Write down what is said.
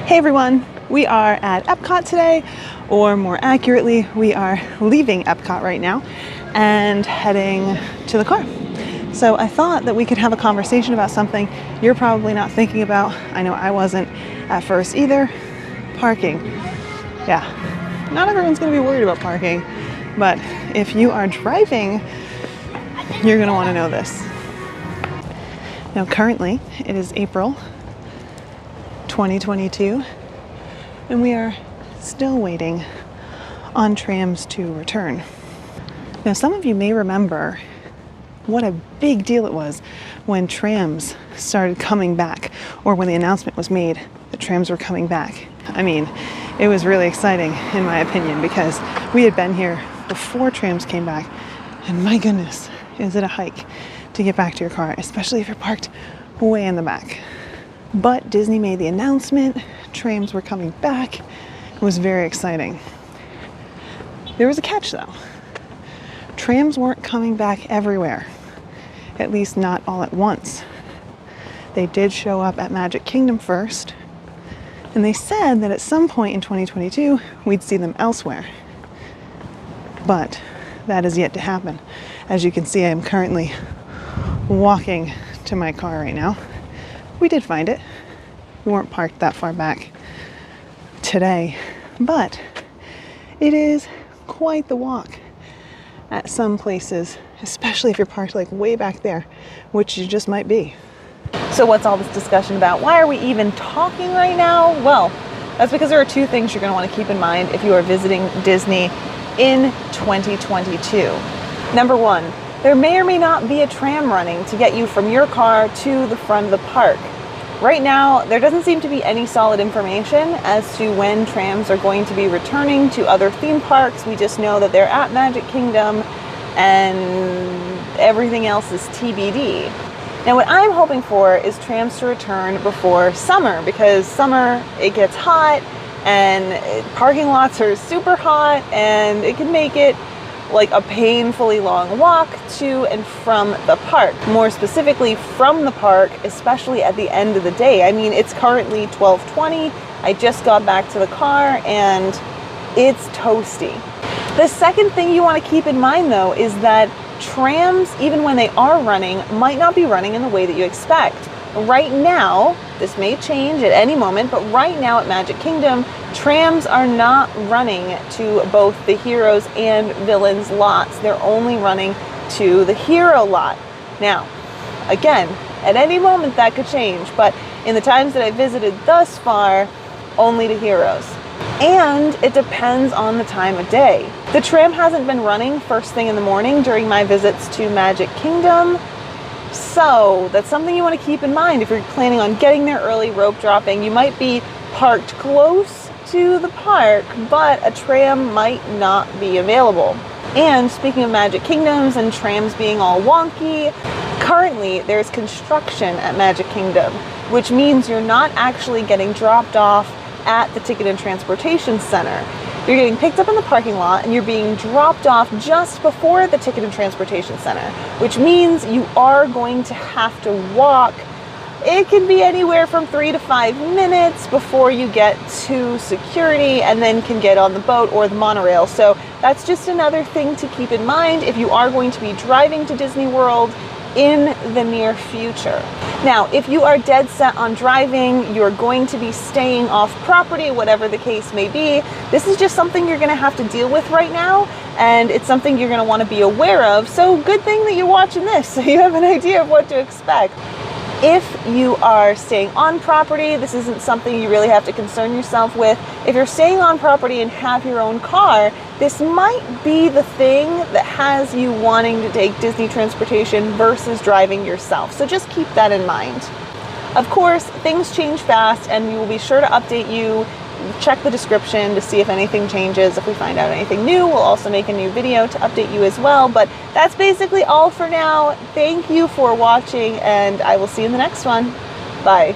Hey everyone, we are at Epcot today, or more accurately, we are leaving Epcot right now and heading to the car. So I thought that we could have a conversation about something you're probably not thinking about. I know I wasn't at first either. Parking. Yeah, not everyone's gonna be worried about parking, but if you are driving, you're gonna wanna know this. Now currently, it is April 2022, and we are still waiting on trams to return. Now, some of you may remember what a big deal it was when trams started coming back, or when the announcement was made that trams were coming back. I mean, it was really exciting, in my opinion, because we had been here before trams came back, and my goodness, is it a hike to get back to your car, especially if you're parked way in the back. But Disney made the announcement, trams were coming back. It was very exciting. There was a catch though. Trams weren't coming back everywhere, at least not all at once. They did show up at Magic Kingdom first, and they said that at some point in 2022, we'd see them elsewhere. But that is yet to happen. As you can see, I am currently walking to my car right now. We did find it. We weren't parked that far back today, but it is quite the walk at some places, especially if you're parked like way back there, which you just might be. So what's all this discussion about? Why are we even talking right now? Well, that's because there are two things you're going to want to keep in mind if you are visiting Disney in 2022. Number one, there may or may not be a tram running to get you from your car to the front of the park. Right now, there doesn't seem to be any solid information as to when trams are going to be returning to other theme parks. We just know that they're at Magic Kingdom and everything else is TBD. Now, what I'm hoping for is trams to return before summer, because summer, it gets hot and parking lots are super hot and it can make it like a painfully long walk to and from the park. More specifically, from the park, especially at the end of the day. I mean, it's currently 12:20. I just got back to the car and it's toasty. The second thing you want to keep in mind though is that trams, even when they are running, might not be running in the way that you expect. Right now, this may change at any moment, but right now at Magic Kingdom, trams are not running to both the Heroes and Villains lots. They're only running to the Hero lot. Now, again, at any moment that could change, but in the times that I visited thus far, only to Heroes. And it depends on the time of day. The tram hasn't been running first thing in the morning during my visits to Magic Kingdom. So that's something you want to keep in mind if you're planning on getting there early, rope dropping. You might be parked close to the park, but a tram might not be available. And speaking of Magic Kingdoms and trams being all wonky, currently there's construction at Magic Kingdom, which means you're not actually getting dropped off at the Ticket and Transportation Center. You're getting picked up in the parking lot and you're being dropped off just before the Ticket and Transportation Center, which means you are going to have to walk. It can be anywhere from 3 to 5 minutes before you get to security and then can get on the boat or the monorail. So that's just another thing to keep in mind if you are going to be driving to Disney World in the near future. Now, if you are dead set on driving, you're going to be staying off property, whatever the case may be, this is just something you're going to have to deal with right now, and it's something you're going to want to be aware of. So good thing that you're watching this so you have an idea of what to expect. If you are staying on property, this isn't something you really have to concern yourself with. If you're staying on property and have your own car, this might be the thing that has you wanting to take Disney transportation versus driving yourself. So just keep that in mind. Of course, things change fast and we will be sure to update you. Check the description to see if anything changes. If we find out anything new, we'll also make a new video to update you as well. But that's basically all for now. Thank you for watching and I will see you in the next one. Bye.